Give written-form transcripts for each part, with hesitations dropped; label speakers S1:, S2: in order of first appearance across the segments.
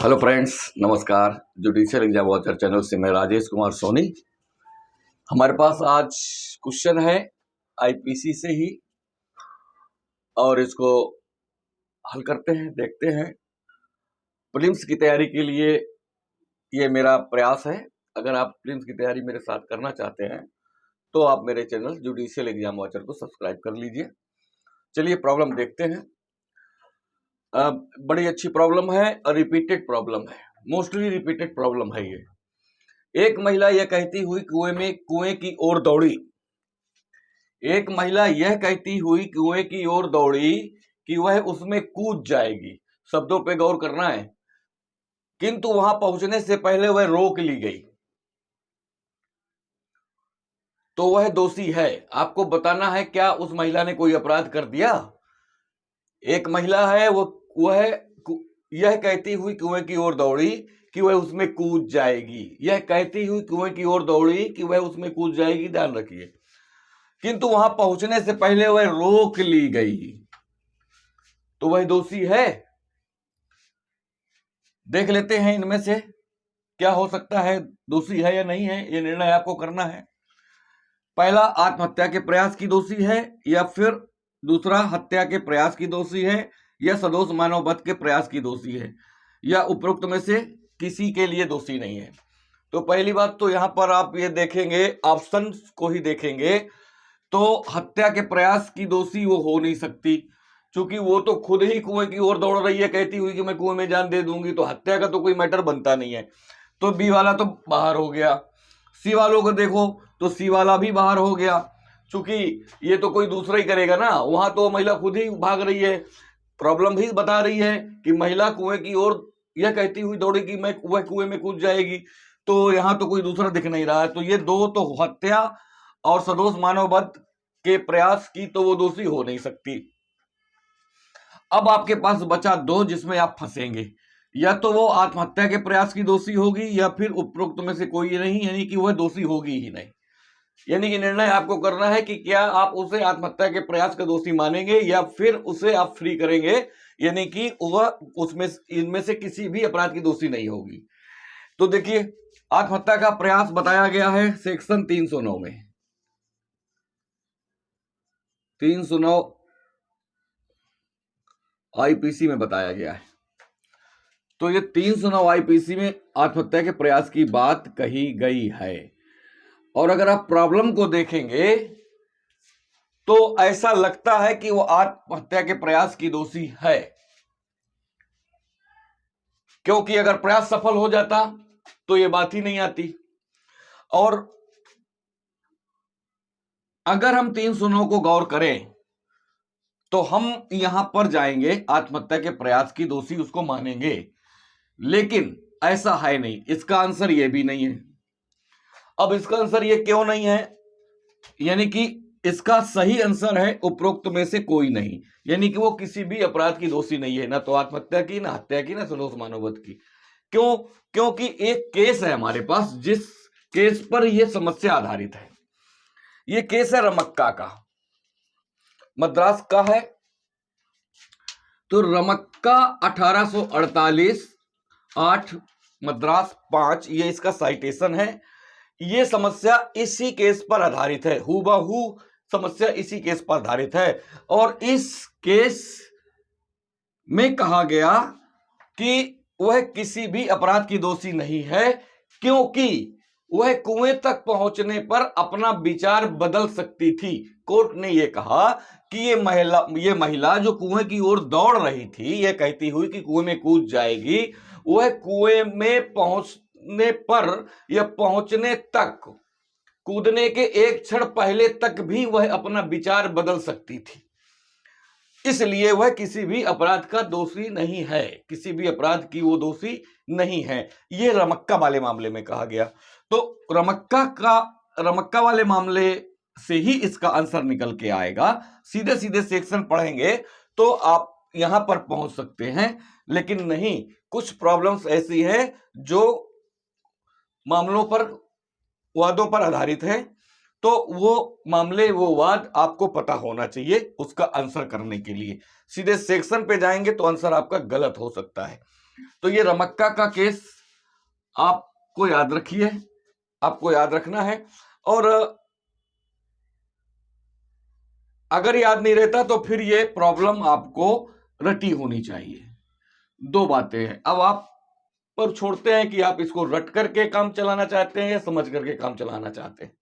S1: Hello friends, नमस्कार। Judicial exam watcher channel से मैं राजेश कुमार सोनी। हमारे पास आज क्वेश्चन है आईपीसी से ही और इसको हल करते हैं, देखते हैं। प्रीलिम्स की तैयारी के लिए ये मेरा प्रयास है। अगर आप प्रीलिम्स की तैयारी मेरे साथ करना चाहते हैं तो आप मेरे चैनल जुडिशियल एग्जाम वॉचर को सब्सक्राइब कर लीजिए। चलिए प्रॉब्लम देखते हैं। बड़ी अच्छी प्रॉब्लम है और रिपीटेड प्रॉब्लम है, मोस्टली रिपीटेड प्रॉब्लम है ये। एक महिला यह कहती हुई कुएं की ओर दौड़ी। एक महिला यह कहती हुई कुएं की ओर दौड़ी कि वह उसमें कूद जाएगी। शब्दों पे गौर करना है। किंतु वहां पहुंचने से पहले वह रोक ली गई, तो वह दोषी है। आपको बताना है क्या उस महिला ने कोई अपराध कर दिया। एक महिला है, वह यह कहती हुई कुएं की ओर दौड़ी कि वह उसमें कूद जाएगी। यह कहती हुई कुएं की ओर दौड़ी कि वह उसमें कूद जाएगी, ध्यान रखिए। किंतु वहां पहुंचने से पहले वह रोक ली गई, तो वह दोषी है। देख लेते हैं इनमें से क्या हो सकता है, दोषी है या नहीं है, यह निर्णय आपको करना है। पहला, आत्महत्या के प्रयास की दोषी है, या फिर दूसरा हत्या के प्रयास की दोषी है, या सदोष मानव वध के प्रयास की दोषी है, या उपरोक्त में से किसी के लिए दोषी नहीं है। तो पहली बात तो यहां पर आप ये देखेंगे, ऑप्शन को ही देखेंगे तो हत्या के प्रयास की दोषी वो हो नहीं सकती, क्योंकि वो तो खुद ही कुएं की ओर दौड़ रही है, कहती हुई कि मैं कुएं में जान दे दूंगी, तो हत्या का तो कोई मैटर बनता नहीं है। तो बी वाला तो बाहर हो गया। सी वालों को देखो तो सी वाला भी बाहर हो गया, क्योंकि ये तो कोई दूसरा ही करेगा ना। वहां तो महिला खुद ही भाग रही है, प्रॉब्लम भी बता रही है कि महिला कुएं की ओर यह कहती हुई दौड़ी कि मैं वह कुएं में कूद जाएगी, तो यहां तो कोई दूसरा दिख नहीं रहा है। तो ये दो तो हत्या और सदोष मानव वध के प्रयास की तो वो दोषी हो नहीं सकती। अब आपके पास बचा दो जिसमें आप फंसेंगे, या तो वो आत्महत्या के प्रयास की दोषी होगी, या फिर उपरोक्त में से कोई नहीं, यानी कि वह दोषी होगी ही नहीं। यानी कि निर्णय आपको करना है कि क्या आप उसे आत्महत्या के प्रयास का दोषी मानेंगे या फिर उसे आप फ्री करेंगे, यानी कि वह उसमें इनमें से किसी भी अपराध की दोषी नहीं होगी। तो देखिए, आत्महत्या का प्रयास बताया गया है सेक्शन 309 में। 309 आईपीसी में बताया गया है। तो ये 309 आईपीसी में आत्महत्या के प्रयास की बात कही गई है। और अगर आप प्रॉब्लम को देखेंगे तो ऐसा लगता है कि वो आत्महत्या के प्रयास की दोषी है, क्योंकि अगर प्रयास सफल हो जाता तो ये बात ही नहीं आती। और अगर हम 309 को गौर करें तो हम यहां पर जाएंगे, आत्महत्या के प्रयास की दोषी उसको मानेंगे, लेकिन ऐसा है नहीं। इसका आंसर ये भी नहीं है। अब इसका आंसर ये क्यों नहीं है, यानी कि इसका सही आंसर है उपरोक्त में से कोई नहीं, यानी कि वो किसी भी अपराध की दोषी नहीं है, ना तो आत्महत्या की, ना हत्या की, ना सदोष मानव वध की। क्यों? क्योंकि एक केस है हमारे पास जिस केस पर यह समस्या आधारित है। यह केस है रमक्का का, मद्रास का है। तो रमक्का 1848 8 मद्रास 5, ये इसका साइटेशन है। ये समस्या इसी केस पर आधारित है, हूबहू समस्या इसी केस पर आधारित है। और इस केस में कहा गया कि वह किसी भी अपराध की दोषी नहीं है, क्योंकि वह कुएं तक पहुंचने पर अपना विचार बदल सकती थी। कोर्ट ने यह कहा कि ये महिला जो कुएं की ओर दौड़ रही थी, यह कहती हुई कि कुएं में कूद जाएगी, वह कुएं में पहुंचने पर या पहुंचने तक, कूदने के एक क्षण पहले तक भी वह अपना विचार बदल सकती थी। इसलिए वह किसी भी अपराध का दोषी नहीं है, किसी भी अपराध की वो दोषी नहीं है। यह रमक्का वाले मामले में कहा गया। तो रमक्का वाले मामले से ही इसका आंसर निकल के आएगा। सीधे सीधे सेक्शन पढ़ेंगे तो आप यहां पर पहुंच सकते हैं, लेकिन नहीं, कुछ प्रॉब्लम्स ऐसी हैं जो मामलों पर, वादों पर आधारित है। तो वो मामले, वो वाद आपको पता होना चाहिए उसका आंसर करने के लिए। सीधे सेक्शन पे जाएंगे तो आंसर आपका गलत हो सकता है। तो ये रमक्का का केस आपको याद रखिए, आपको याद रखना है। और अगर याद नहीं रहता तो फिर ये प्रॉब्लम आपको रटी होनी चाहिए। दो बातें हैं, अब आप पर छोड़ते हैं कि आप इसको रट करके काम चलाना चाहते हैं या समझ करके काम चलाना चाहते हैं।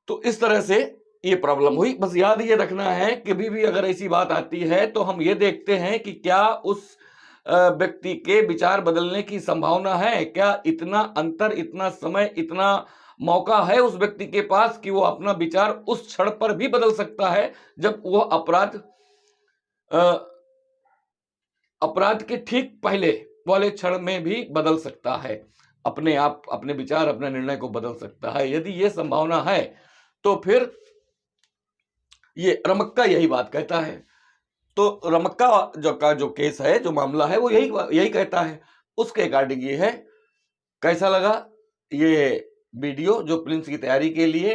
S1: तो इस तरह से ये प्रॉब्लम हुई। बस याद ये रखना है कि कभी भी अगर ऐसी बात आती है तो हम ये देखते हैं कि क्या उस व्यक्ति के विचार बदलने की संभावना है, क्या इतना अंतर, इतना समय, इतना मौका है उस व्यक्ति के पास कि वो अपना विचार उस क्षण पर भी बदल सकता है जब वो अपराध के ठीक पहले वाले क्षण में भी बदल सकता है, अपने आप अपने विचार, अपने निर्णय को बदल सकता है। यदि ये संभावना है तो फिर ये रमक्का यही बात कहता है। तो रमक्का जो केस है, जो मामला है, वो यही कहता है। उसके अकॉर्डिंग ये है। कैसा लगा ये वीडियो जो प्रिलिम्स की तैयारी के लिए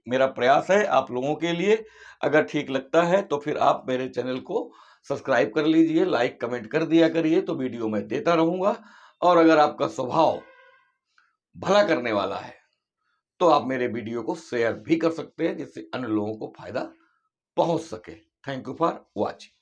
S1: मेरा प्रयास है आप लोगों के लिए? अगर ठीक लगता है तो फिर आप मेरे चैनल को सब्सक्राइब कर लीजिए, लाइक कमेंट कर दिया करिए, तो वीडियो मैं देता रहूंगा। और अगर आपका स्वभाव भला करने वाला है तो आप मेरे वीडियो को शेयर भी कर सकते हैं, जिससे अन्य लोगों को फायदा पहुंच सके। Thank you for watching.